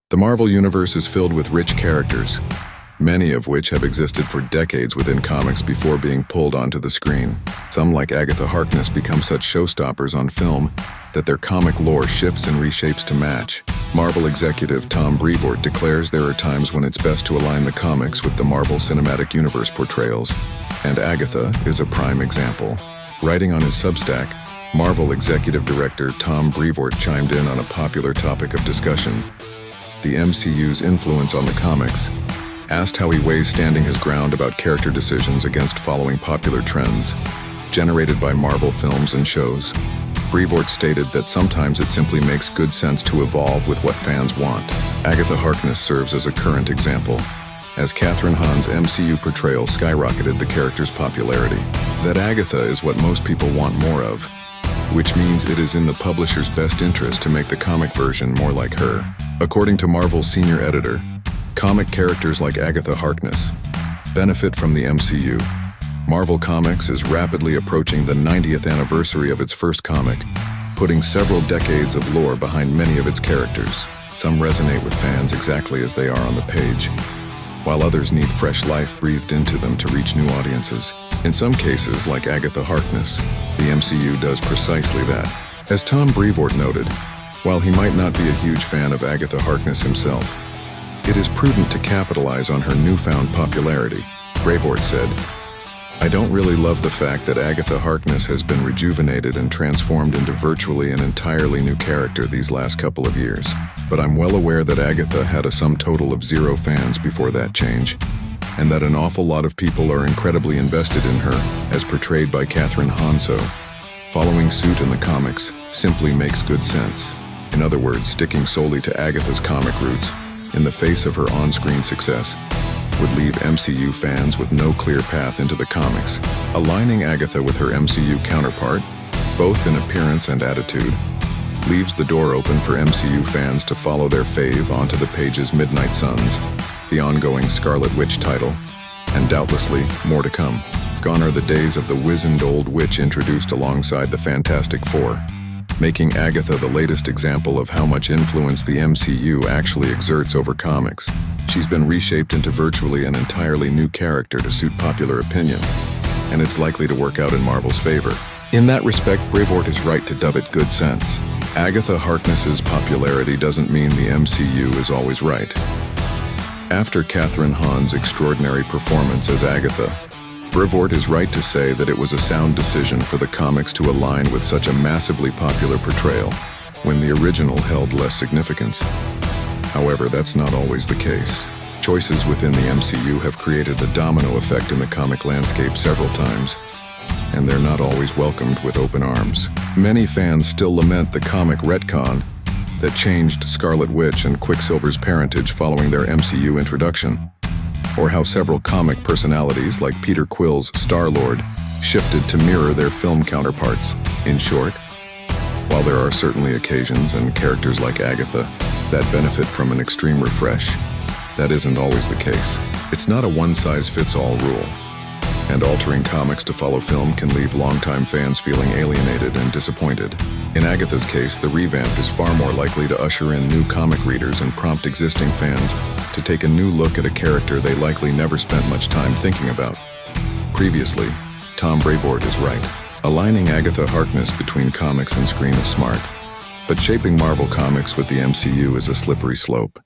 The Marvel Universe is filled with rich characters, many of which have existed for decades within comics before being pulled onto the screen. Some, like Agatha Harkness, become such showstoppers on film that their comic lore shifts and reshapes to match. Marvel executive Tom Brevoort declares there are times when it's best to align the comics with the Marvel Cinematic Universe portrayals, and Agatha is a prime example. Writing on his Substack, Marvel executive director Tom Brevoort chimed in on a popular topic of discussion: the MCU's influence on the comics. Asked how he weighs standing his ground about character decisions against following popular trends generated by Marvel films and shows, Brevoort stated that sometimes it simply makes good sense to evolve with what fans want. Agatha Harkness serves as a current example, as Kathryn Hahn's MCU portrayal skyrocketed the character's popularity. That Agatha is what most people want more of, which means it is in the publisher's best interest to make the comic version more like her. According to Marvel's senior editor, comic characters like Agatha Harkness benefit from the MCU. Marvel Comics is rapidly approaching the 90th anniversary of its first comic, putting several decades of lore behind many of its characters. Some resonate with fans exactly as they are on the page, while others need fresh life breathed into them to reach new audiences. In some cases, like Agatha Harkness, the MCU does precisely that. As Tom Brevoort noted, while he might not be a huge fan of Agatha Harkness himself, it is prudent to capitalize on her newfound popularity. Brevoort said, "I don't really love the fact that Agatha Harkness has been rejuvenated and transformed into virtually an entirely new character these last couple of years. But I'm well aware that Agatha had a sum total of 0 fans before that change, and that an awful lot of people are incredibly invested in her, as portrayed by Kathryn Hahn. So following suit in the comics simply makes good sense." In other words, sticking solely to Agatha's comic roots, in the face of her on-screen success, would leave MCU fans with no clear path into the comics. Aligning Agatha with her MCU counterpart, both in appearance and attitude, leaves the door open for MCU fans to follow their fave onto the page's Midnight Suns, the ongoing Scarlet Witch title, and doubtlessly more to come. Gone are the days of the wizened old witch introduced alongside the Fantastic Four, making Agatha the latest example of how much influence the MCU actually exerts over comics. She's been reshaped into virtually an entirely new character to suit popular opinion, and it's likely to work out in Marvel's favor. In that respect, Brevoort is right to dub it good sense. Agatha Harkness's popularity doesn't mean the MCU is always right. After Kathryn Hahn's extraordinary performance as Agatha, Brevoort is right to say that it was a sound decision for the comics to align with such a massively popular portrayal, when the original held less significance. However, that's not always the case. Choices within the MCU have created a domino effect in the comic landscape several times, and they're not always welcomed with open arms. Many fans still lament the comic retcon that changed Scarlet Witch and Quicksilver's parentage following their MCU introduction, or how several comic personalities like Peter Quill's Star-Lord shifted to mirror their film counterparts. In short, while there are certainly occasions and characters like Agatha that benefit from an extreme refresh, that isn't always the case. It's not a one-size-fits-all rule, and altering comics to follow film can leave longtime fans feeling alienated and disappointed. In Agatha's case, the revamp is far more likely to usher in new comic readers and prompt existing fans to take a new look at a character they likely never spent much time thinking about. Previously, Tom Brevoort is right. Aligning Agatha Harkness between comics and screen is smart, but shaping Marvel Comics with the MCU is a slippery slope.